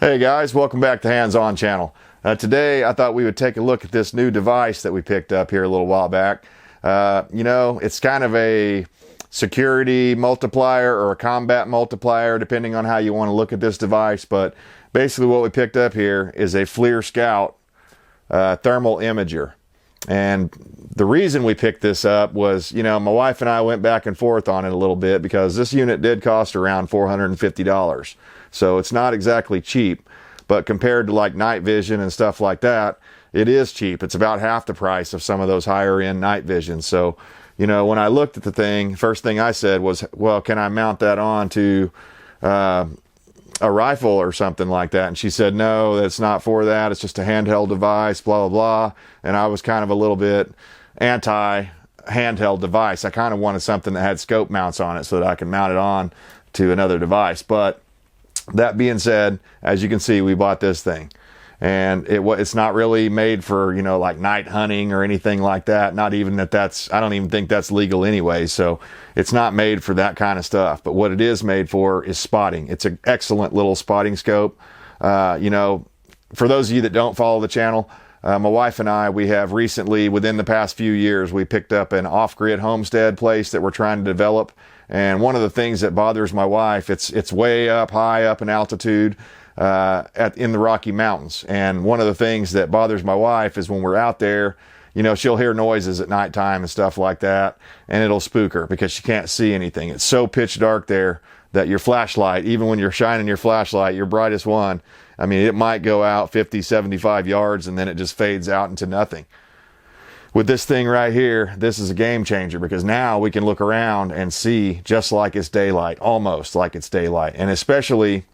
Hey guys, welcome back to Hands On Channel. Today I thought we would take a look at this new device that we picked up here a little while back. It's kind of a security multiplier or a combat multiplier depending on how you want to look at this device, but basically what we picked up here is a FLIR Scout thermal imager. And the reason we picked this up was, my wife and I went back and forth on it a little bit because this unit did cost around $450. So it's not exactly cheap, but compared to like night vision and stuff like that, it is cheap. It's about half the price of some of those higher end night visions. So, when I looked at the thing, first thing I said was, well, can I mount that on to a rifle or something like that? And she said, no, that's not for that. It's just a handheld device, blah, blah, blah. And I was kind of a little bit anti handheld device. I kind of wanted something that had scope mounts on it so that I can mount it on to another device. But that being said, as you can see, we bought this thing, and it's not really made for, like night hunting or anything like that. Not even I don't even think that's legal anyway. So it's not made for that kind of stuff. But what it is made for is spotting. It's an excellent little spotting scope. For those of you that don't follow the channel, my wife and I, we have recently, within the past few years, we picked up an off-grid homestead place that we're trying to develop. And one of the things that bothers my wife, it's way up, high up in altitude in the Rocky Mountains. And one of the things that bothers my wife is when we're out there, she'll hear noises at nighttime and stuff like that, and it'll spook her because she can't see anything. It's so pitch dark there that your flashlight, even when you're shining your flashlight, your brightest one, it might go out 50, 75 yards and then it just fades out into nothing. With this thing right here, this is a game changer because now we can look around and see just like it's daylight, almost like it's daylight. And especially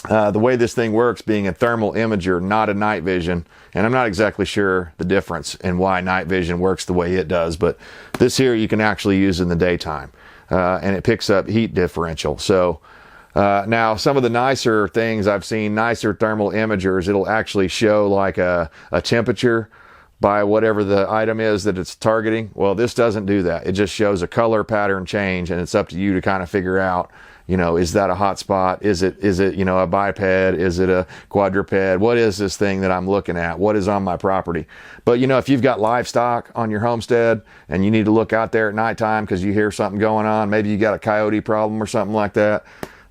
the way this thing works, being a thermal imager, not a night vision. And I'm not exactly sure the difference in why night vision works the way it does, but this here you can actually use in the daytime. And it picks up heat differential. So now some of the nicer things I've seen, nicer thermal imagers, it'll actually show like a temperature by whatever the item is that it's targeting. Well, this doesn't do that. It just shows a color pattern change, and it's up to you to kind of figure out, is that a hot spot? Is it, a biped? Is it a quadruped? What is this thing that I'm looking at? What is on my property? But, if you've got livestock on your homestead and you need to look out there at nighttime because you hear something going on, maybe you got a coyote problem or something like that,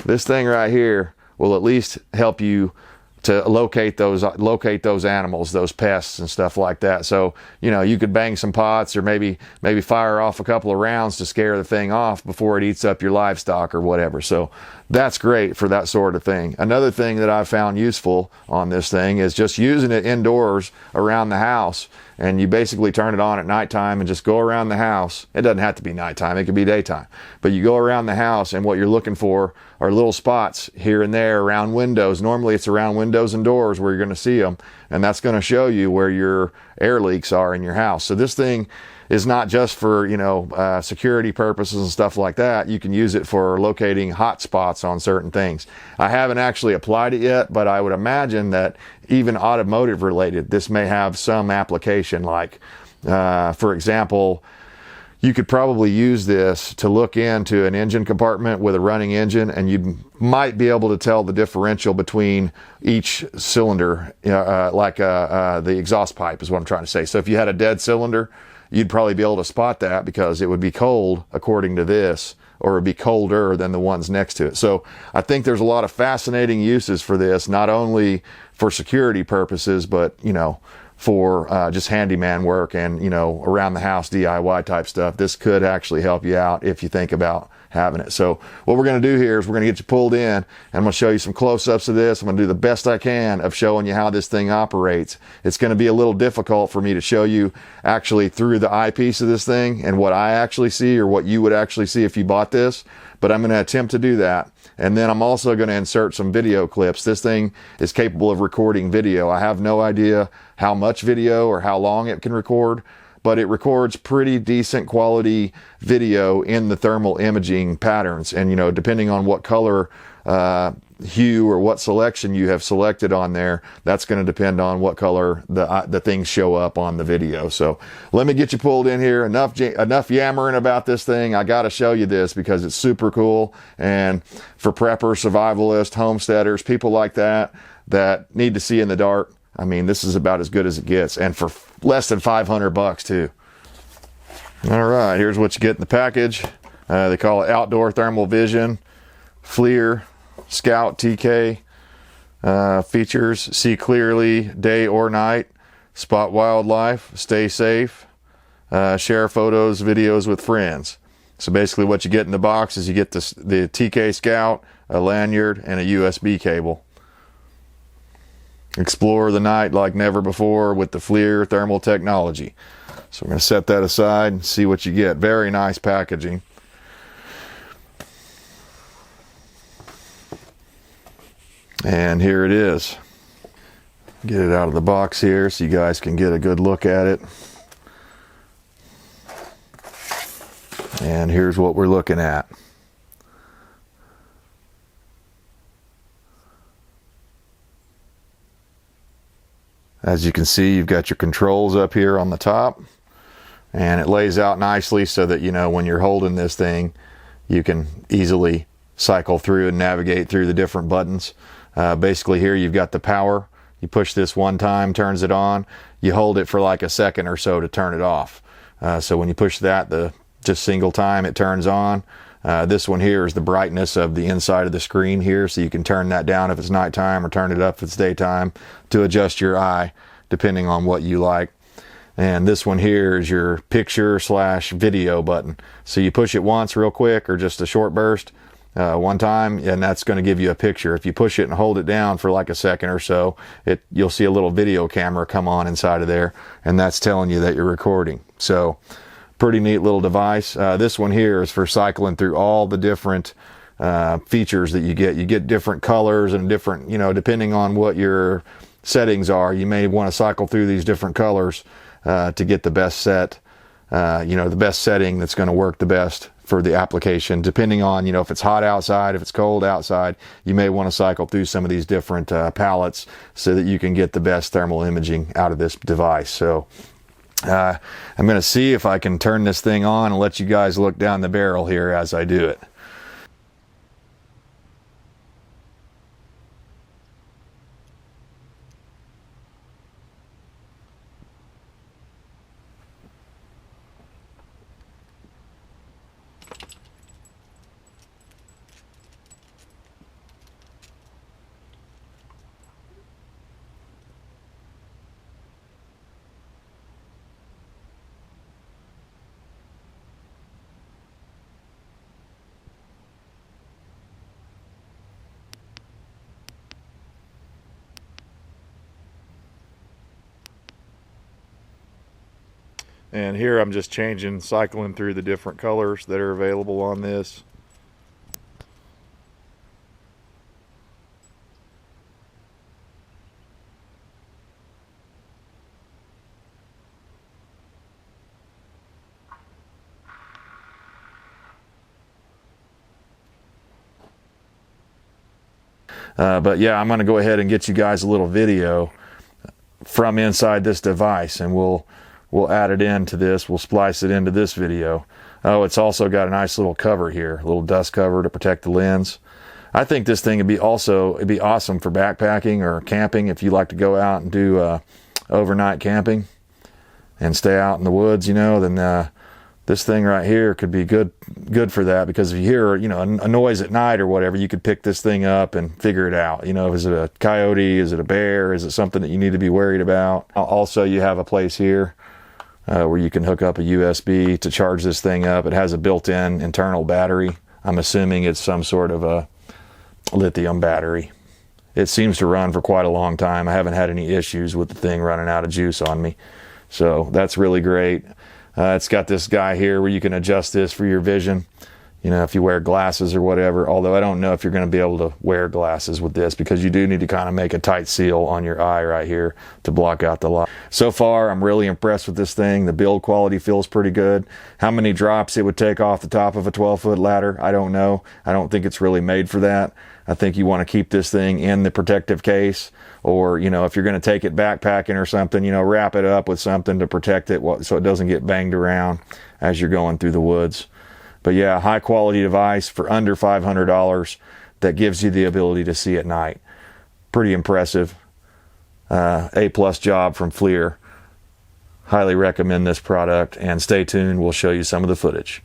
this thing right here will at least help you to locate those animals, those pests and stuff like that. So, you could bang some pots or maybe fire off a couple of rounds to scare the thing off before it eats up your livestock or whatever. So that's great for that sort of thing. Another thing that I've found useful on this thing is just using it indoors around the house. And you basically turn it on at nighttime and just go around the house. It doesn't have to be nighttime, it could be daytime. But you go around the house, and what you're looking for are little spots here and there around windows. Normally it's around windows and doors where you're going to see them, and that's going to show you where your air leaks are in your house. So this thing is not just for, security purposes and stuff like that. You can use it for locating hot spots on certain things. I haven't actually applied it yet, but I would imagine that even automotive related, this may have some application. Like, for example, you could probably use this to look into an engine compartment with a running engine, and you might be able to tell the differential between each cylinder, the exhaust pipe is what I'm trying to say. So if you had a dead cylinder, you'd probably be able to spot that because it would be cold according to this, or it would be colder than the ones next to it. So I think there's a lot of fascinating uses for this, not only for security purposes, but, for just handyman work and, around the house DIY type stuff. This could actually help you out if you think about having it. So what we're going to do here is we're going to get you pulled in, and I'm going to show you some close-ups of this. I'm going to do the best I can of showing you how this thing operates. It's going to be a little difficult for me to show you actually through the eyepiece of this thing and what I actually see, or what you would actually see if you bought this, but I'm going to attempt to do that. And then I'm also going to insert some video clips. This thing is capable of recording video. I have no idea how much video or how long it can record, but it records pretty decent quality video in the thermal imaging patterns. And, depending on what color hue or what selection you have selected on there, that's going to depend on what color the things show up on the video. So let me get you pulled in here. Enough yammering about this thing. I got to show you this because it's super cool. And for preppers, survivalists, homesteaders, people like that need to see in the dark, I mean, this is about as good as it gets, and for less than $500 too. All right, here's what you get in the package. They call it Outdoor Thermal Vision FLIR Scout TK. Features: see clearly day or night, spot wildlife, stay safe, share photos, videos with friends. So basically what you get in the box is you get the TK Scout, a lanyard, and a USB cable. Explore the night like never before with the FLIR thermal technology. So we're going to set that aside and see what you get. Very nice packaging. And here it is. Get it out of the box here so you guys can get a good look at it. And here's what we're looking at. As you can see, you've got your controls up here on the top, and it lays out nicely so that, you know, when you're holding this thing, you can easily cycle through and navigate through the different buttons. Basically here you've got the power. You push this one time, turns it on. You hold it for like a second or so to turn it off. So when you push that, just single time, it turns on. This one here is the brightness of the inside of the screen here, so you can turn that down if it's nighttime or turn it up if it's daytime to adjust your eye depending on what you like. And this one here is your picture/video button. So you push it once real quick or just a short burst one time, and that's going to give you a picture. If you push it and hold it down for like a second or so, you'll see a little video camera come on inside of there, and that's telling you that you're recording. So pretty neat little device. This one here is for cycling through all the different features that you get. You get different colors and different, you know, depending on what your settings are, you may want to cycle through these different colors to get the best set, you know, the best setting that's going to work the best for the application. Depending on, you know, if it's hot outside, if it's cold outside, you may want to cycle through some of these different palettes so that you can get the best thermal imaging out of this device. So I'm going to see if I can turn this thing on and let you guys look down the barrel here as I do it. And here I'm just cycling through the different colors that are available on this. But yeah, I'm going to go ahead and get you guys a little video from inside this device, and we'll add it into this. We'll splice it into this video. Oh, it's also got a nice little cover here, a little dust cover to protect the lens. I think this thing it'd be awesome for backpacking or camping if you like to go out and do overnight camping and stay out in the woods, you know, then this thing right here could be good for that, because if you hear, you know, a noise at night or whatever, you could pick this thing up and figure it out. You know, is it a coyote? Is it a bear? Is it something that you need to be worried about? Also, you have a place here where you can hook up a USB to charge this thing up. It has a built-in internal battery. I'm assuming it's some sort of a lithium battery. It seems to run for quite a long time. I haven't had any issues with the thing running out of juice on me. So that's really great. It's got this guy here where you can adjust this for your vision. you know, if you wear glasses or whatever, although I don't know if you're going to be able to wear glasses with this, because you do need to kind of make a tight seal on your eye right here to block out the light. So far, I'm really impressed with this thing. The build quality feels pretty good. How many drops it would take off the top of a 12-foot ladder, I don't know. I don't think it's really made for that. I think you want to keep this thing in the protective case, or, you know, if you're going to take it backpacking or something, you know, wrap it up with something to protect it so it doesn't get banged around as you're going through the woods. But yeah, high quality device for under $500 that gives you the ability to see at night. Pretty impressive. A+ job from FLIR. Highly recommend this product, and stay tuned. We'll show you some of the footage.